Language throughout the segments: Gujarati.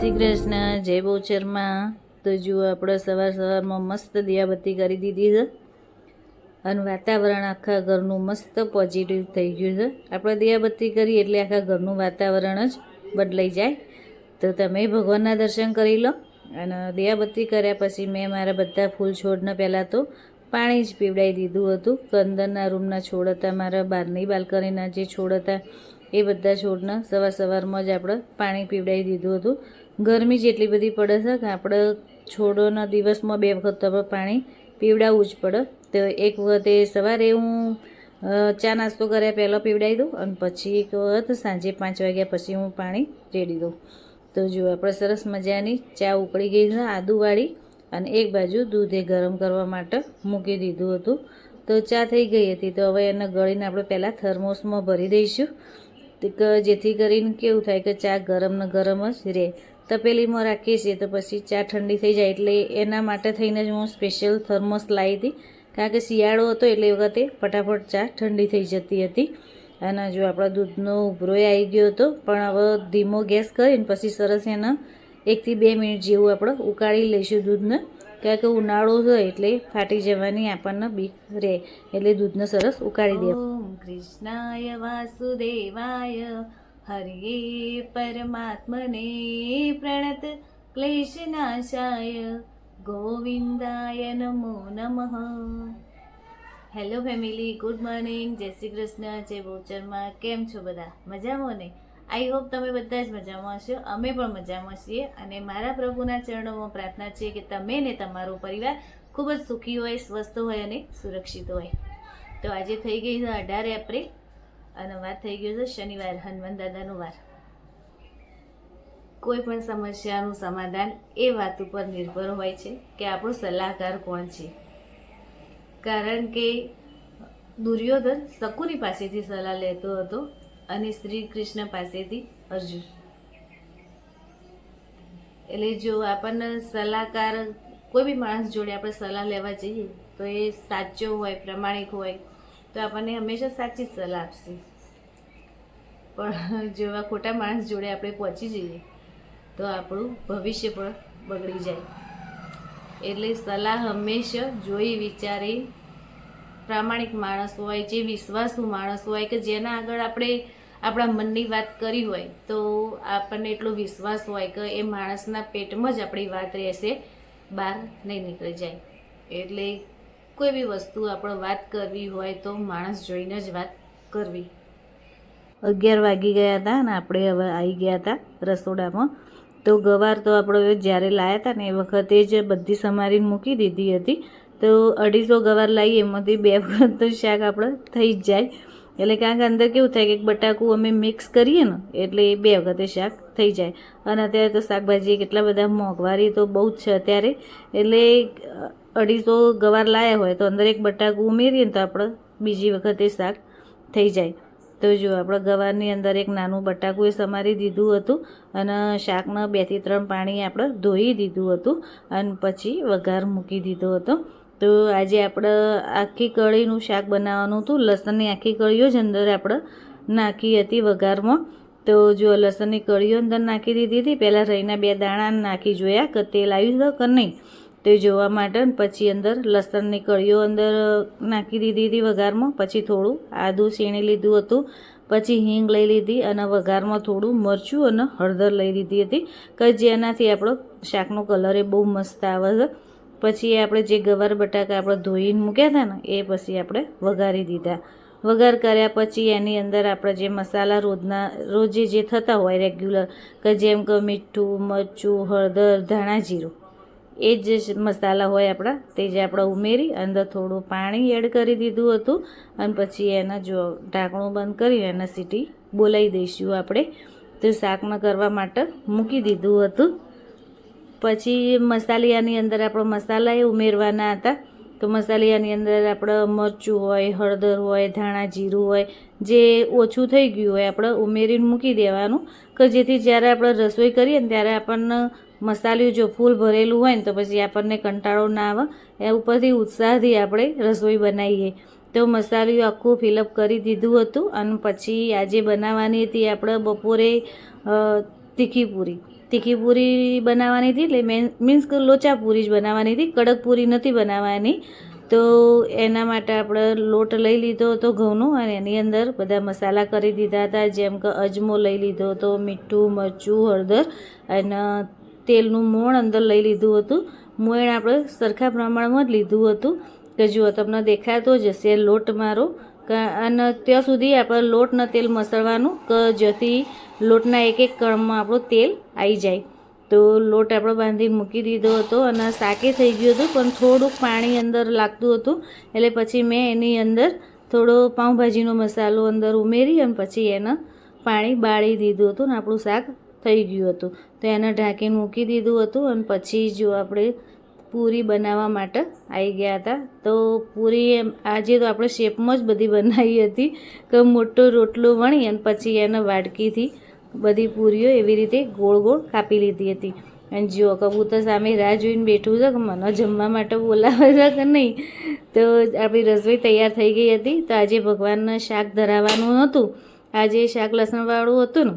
શ્રી કૃષ્ણ, જય બહુચરમાં। તો જુઓ આપણે સવારમાં મસ્ત દિયાબત્તી કરી દીધી છે અને વાતાવરણ આખા ઘરનું મસ્ત પોઝિટિવ થઈ ગયું છે। આપણે દિયાબત્તી કરીએ એટલે આખા ઘરનું વાતાવરણ જ બદલાઈ જાય। તો તમે ભગવાનના દર્શન કરી લો અને દિયાબત્તી કર્યા પછી મેં મારા બધા ફૂલ છોડને પહેલાં તો પાણી જ પીવડાવી દીધું હતું। તો અંદરના રૂમના છોડ હતા, મારા બહારની બાલ્કનીના જે છોડ હતા એ બધા છોડને સવારમાં જ આપણે પાણી પીવડાવી દીધું હતું। ગરમી જેટલી બધી પડે છે કે આપણે છોડોના દિવસમાં 2 વખત તો આપણે પાણી પીવડાવવું જ પડે। તો એક વખતે સવારે હું ચા નાસ્તો કર્યા પહેલાં પીવડાવી દઉં અને પછી એક વખત સાંજે 5 વાગ્યા પછી હું પાણી રેડી દઉં। તો જો આપણે સરસ મજાની ચા ઉકળી ગઈ છે આદુવાળી, અને એક બાજુ દૂધે ગરમ કરવા માટે મૂકી દીધું હતું। તો ચા થઈ ગઈ હતી, તો હવે એને ગળીને આપણે પહેલાં થર્મોસમાં ભરી દઈશું, જેથી કરીને કેવું થાય કે ચા ગરમ ને ગરમ જ રહે। તપેલીમાં રાખીએ છીએ તો પછી ચા ઠંડી થઈ જાય, એટલે એના માટે થઈને જ હું સ્પેશિયલ થર્મોસ લાવી હતી, કારણ કે શિયાળો હતો એટલે એ વખતે ફટાફટ ચા ઠંડી થઈ જતી હતી। અને જો આપણા દૂધનો ઉભરોય આવી ગયો હતો, પણ હવે ધીમો ગેસ કરીને પછી સરસ એને 1 થી 2 મિનિટ જેવું આપણે ઉકાળી લઈશું દૂધને, કારણ કે ઉનાળો હોય એટલે ફાટી જવાની આપણને બીક રહે, એટલે દૂધને સરસ ઉકાળી દે। ઓમ કૃષ્ણાય વાસુદેવાય હરિયે પરમાત્મને પ્રણત ક્લેશનાશાય ગોવિંદાય નમો નમઃ। હેલો ફેમિલી, ગુડ મોર્નિંગ, જય શ્રી કૃષ્ણ, જય બહુચરમાં। કેમ છો બધા? મજામાં ને? આઈ હોપ તમે બધા જ મજામાં હશો। અમે પણ મજામાં છીએ અને મારા પ્રભુના ચરણોમાં પ્રાર્થના છે કે તમે ને તમારો પરિવાર ખૂબ જ સુખી હોય, સ્વસ્થ હોય અને સુરક્ષિત હોય। તો આજે થઈ ગઈ છે 18 એપ્રિલ અને વાર થઈ ગયો છે શનિવાર, હનુમાન દાદાનો વાર। કોઈ પણ સમસ્યાનું સમાધાન એ વાત ઉપર નિર્ભર હોય છે કે આપણો સલાહકાર કોણ છે। કારણ કે દુર્યોધન શકુની પાસેથી સલાહ લેતો હતો અને શ્રી કૃષ્ણ પાસેથી અર્જુન। એટલે જો આપણને સલાહકાર કોઈ બી માણસ જોડે આપણે સલાહ લેવા જઈએ તો એ સાચો હોય, પ્રમાણિક હોય તો આપણને હંમેશા સાચી જ સલાહ આપશે। પણ જો આ ખોટા માણસ જોડે આપણે પહોંચી જઈએ તો આપણું ભવિષ્ય પણ બગડી જાય। એટલે સલાહ હંમેશા જોઈ વિચારી, પ્રામાણિક માણસ હોય, જે વિશ્વાસુ માણસ હોય, કે જેના આગળ આપણે આપણા મનની વાત કરી હોય તો આપણને એટલો વિશ્વાસ હોય કે એ માણસના પેટમાં જ આપણી વાત રહેશે, બહાર નહીં નીકળી જાય। એટલે કોઈ બી વસ્તુ આપણે વાત કરવી હોય તો માણસ જોઈને જ વાત કરવી। 11 વાગી ગયા હતા અને આપણે હવે આવી ગયા હતા રસોડામાં। તો ગવાર તો આપણે જ્યારે લાવ્યા હતા ને એ વખતે જ બધી સમારીને મૂકી દીધી હતી। તો 250 ગવાર લાવીએ એમાંથી 2 વખત તો શાક આપણે થઈ જ જાય। એટલે કારણ કે અંદર કેવું થાય કે બટાકું અમે મિક્સ કરીએ ને એટલે 2 વખતે શાક થઈ જાય। અને અત્યારે તો શાકભાજી કેટલા બધા મોંઘવારી તો બહુ જ છે અત્યારે, એટલે 250 ગવાર લાવ્યા હોય તો અંદર 1 બટાકું ઉમેરીએ ને તો આપણે બીજી વખતે શાક થઈ જાય। તો જો આપણે ગવારની અંદર 1 નાનું બટાકું એ સમારી દીધું હતું અને શાકને 2 થી 3 પાણી આપણે ધોઈ દીધું હતું અને પછી વઘાર મૂકી દીધો હતો। તો આજે આપણે આખી કઢીનું શાક બનાવવાનું હતું। લસણની આખી કળીઓ જ અંદર આપણે નાખી હતી વઘારમાં। તો જો લસણની કળીઓ અંદર નાખી દીધી હતી, પહેલાં રઈના 2 દાણા નાખી જોયા કે તેલ આવ્યું છે કે નહીં તે જોવા માટે, પછી અંદર લસણની કળીઓ અંદર નાખી દીધી હતી વઘારમાં। પછી થોડું આદું છીણી લીધું હતું, પછી હિંગ લઈ લીધી અને વઘારમાં થોડું મરચું અને હળદર લઈ લીધી હતી કે જેનાથી આપણો શાકનો કલર એ બહુ મસ્ત આવે છે। પછી આપણે જે ગવાર બટાકા આપણે ધોઈને મૂક્યા હતા ને એ પછી આપણે વઘારી દીધા। વઘાર કર્યા પછી એની અંદર આપણે જે મસાલા રોજે જે થતા હોય રેગ્યુલર, કે જેમ કે મીઠું, મરચું, હળદર, ધાણા જીરું, એ જે મસાલા હોય આપણા તે જે આપણે ઉમેરી અંદર થોડું પાણી એડ કરી દીધું હતું અને પછી એને જો ઢાંકણું બંધ કરી એને સીટી બોલાવી દઈશું આપણે। તો શાકમાં કરવા માટે મૂકી દીધું હતું। પછી મસાલિયાની અંદર આપણે મસાલા એ ઉમેરવાના હતા। તો મસાલિયાની અંદર આપણે મરચું હોય, હળદર હોય, ધાણા જીરું હોય, જે ઓછું થઈ ગયું હોય આપણે ઉમેરીને મૂકી દેવાનું, કે જેથી જ્યારે આપણે રસોઈ કરીએ ને ત્યારે આપણને મસાલિયું જો ફૂલ ભરેલું હોય ને તો પછી આપણને કંટાળો ના આવે, એ ઉપરથી ઉત્સાહથી આપણે રસોઈ બનાવીએ। તો મસાલિયું આખું ફિલઅપ કરી દીધું હતું અને પછી આજે બનાવવાની હતી આપણે બપોરે તીખી પૂરી। તીખી પૂરી બનાવવાની હતી, એટલે મીન્સ કે લોચા પૂરી જ બનાવવાની હતી, કડક પૂરી નથી બનાવવાની. તો એના માટે આપણે લોટ લઈ લીધો હતો ઘઉંનો, અને એની અંદર બધા મસાલા કરી દીધા હતા, જેમ કે અજમો લઈ લીધો હતો, મીઠું, મરચું, હળદર, અને તેલનું મોણ અંદર લઈ લીધું હતું. મોણ આપણે સરખા પ્રમાણમાં જ લીધું હતું, કે જુઓ તમને દેખાતો જ હશે લોટ મારો. અને ત્યાં સુધી આપણે લોટને તેલ મસળવાનું કે જેથી લોટના એક એક કણમાં આપણું તેલ આવી જાય. તો લોટ આપણે બાંધી મૂકી દીધો હતો, અને શાકે થઈ ગયું હતું, પણ થોડુંક પાણી અંદર લાગતું હતું. એટલે પછી મેં એની અંદર થોડો પાઉંભાજીનો મસાલો અંદર ઉમેરી અને પછી એને પાણી બાળી દીધું હતું, ને આપણું શાક થઈ ગયું હતું. તો એને ઢાંકીને મૂકી દીધું હતું, અને પછી જો આપણે પૂરી બનાવવા માટે આવી ગયા હતા. તો પૂરી આજે તો આપણે શેપમાં જ બધી બનાવી હતી, કે મોટો રોટલો વણી અને પછી એને વાડકીથી બધી પૂરીઓ એવી રીતે ગોળ ગોળ કાપી લીધી હતી. અને જો કબૂતર સામે રાહ જોઈને બેઠું છે કે મને જમવા માટે બોલાવે છે કે નહીં. તો આપણી રસોઈ તૈયાર થઈ ગઈ હતી. તો આજે ભગવાનને શાક ધરાવવાનું હતું, આજે શાક લસણવાળું હતું ને,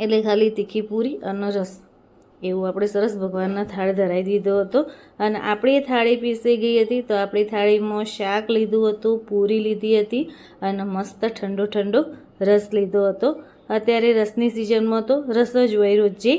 એટલે ખાલી તીખી પૂરી અને રસ એવું આપણે સરસ ભગવાનના થાળ ધરાવી દીધો હતો. અને આપણી થાળી પીસાઈ ગઈ હતી. તો આપણી થાળીમાં શાક લીધું હતું, પૂરી લીધી હતી, અને મસ્ત ઠંડો ઠંડો રસ લીધો હતો. અત્યારે રસની સિઝનમાં તો રસ જ હોય રોજે.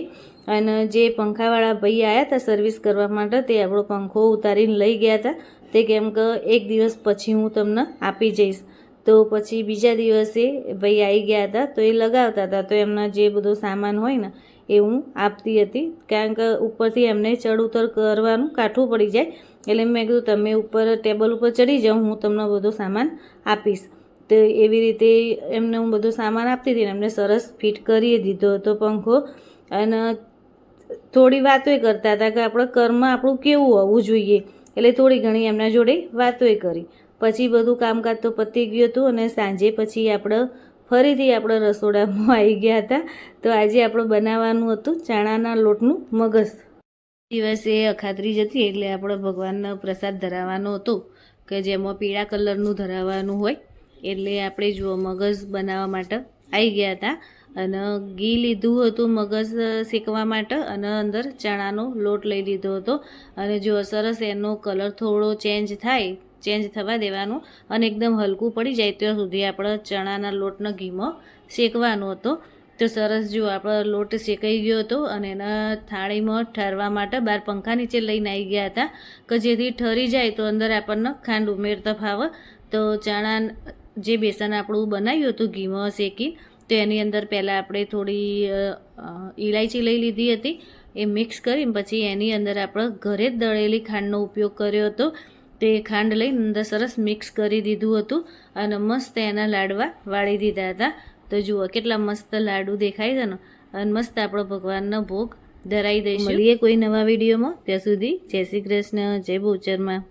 અને જે પંખાવાળા ભાઈ આવ્યા હતા સર્વિસ કરવા માટે, તે આપણો પંખો ઉતારીને લઈ ગયા હતા. તે કેમ કે એક દિવસ પછી હું તમને આપી જઈશ. તો પછી બીજા દિવસે ભાઈ આવી ગયા હતા, તો એ લગાવતા હતા. તો એમના જે બધો સામાન હોય ને એ હું આપતી હતી, કારણ કે ઉપરથી એમને ચડ ઉતર કરવાનું કાઠું પડી જાય. એટલે મેં કીધું તમે ઉપર ટેબલ ઉપર ચડી જાઓ, હું તમને બધો સામાન આપીશ. તો એવી રીતે એમને હું બધો સામાન આપતી હતી, ને એમને સરસ ફિટ કરી દીધો હતો પંખો. અને થોડી વાતોય કરતા હતા કે આપણે ઘરમાં આપણું કેવું હોવું જોઈએ, એટલે થોડી ઘણી એમના જોડે વાતોય કરી. પછી બધું કામકાજ તો પતી ગયું હતું, અને સાંજે પછી આપણે ફરીથી આપણે રસોડામાં આવી ગયા હતા. તો આજે આપણે બનાવવાનું હતું ચણાના લોટનું મગસ. દિવસે અખાત્રીજ હતી, એટલે આપણે ભગવાનનો પ્રસાદ ધરાવવાનો હતો, કે જેમાં પીળા કલરનું ધરાવવાનું હોય. એટલે આપણે જુઓ મગસ બનાવવા માટે આવી ગયા હતા. અને ઘી લીધું હતું મગસ શેકવા માટે, અને અંદર ચણાનો લોટ લઈ લીધો હતો. અને જો સરસ એનો કલર થોડો ચેન્જ થવા દેવાનો, અને એકદમ હલકું પડી જાય ત્યાં સુધી આપણે ચણાના લોટનો ઘીમાં શેકવાનો હતો. તો સરસ જો આપણો લોટ શેકાઈ ગયો હતો, અને એના થાળીમાં ઠરવા માટે બહાર પંખા નીચે લઈને આવી ગયા હતા, કે જેથી ઠરી જાય તો અંદર આપણને ખાંડ ઉમેરતા ફાવે. તો ચણા જે બેસન આપણું બનાવ્યું હતું ઘીમાં શેકી, તો એની અંદર પહેલાં આપણે થોડી ઇલાયચી લઈ લીધી હતી, એ મિક્સ કરી પછી એની અંદર આપણે ઘરે જ દળેલી ખાંડનો ઉપયોગ કર્યો હતો. તે ખાંડ લઈને અંદર સરસ મિક્સ કરી દીધું હતું, અને મસ્ત એના લાડવા વાળી દીધા હતા. તો જુઓ કેટલા મસ્ત લાડુ દેખાય છે ને, અને મસ્ત આપણો ભગવાનનો ભોગ ધરાવી દઈશું. મળીએ કોઈ નવા વિડીયોમાં, ત્યાં સુધી જય શ્રી કૃષ્ણ, જય બહુચરમાં.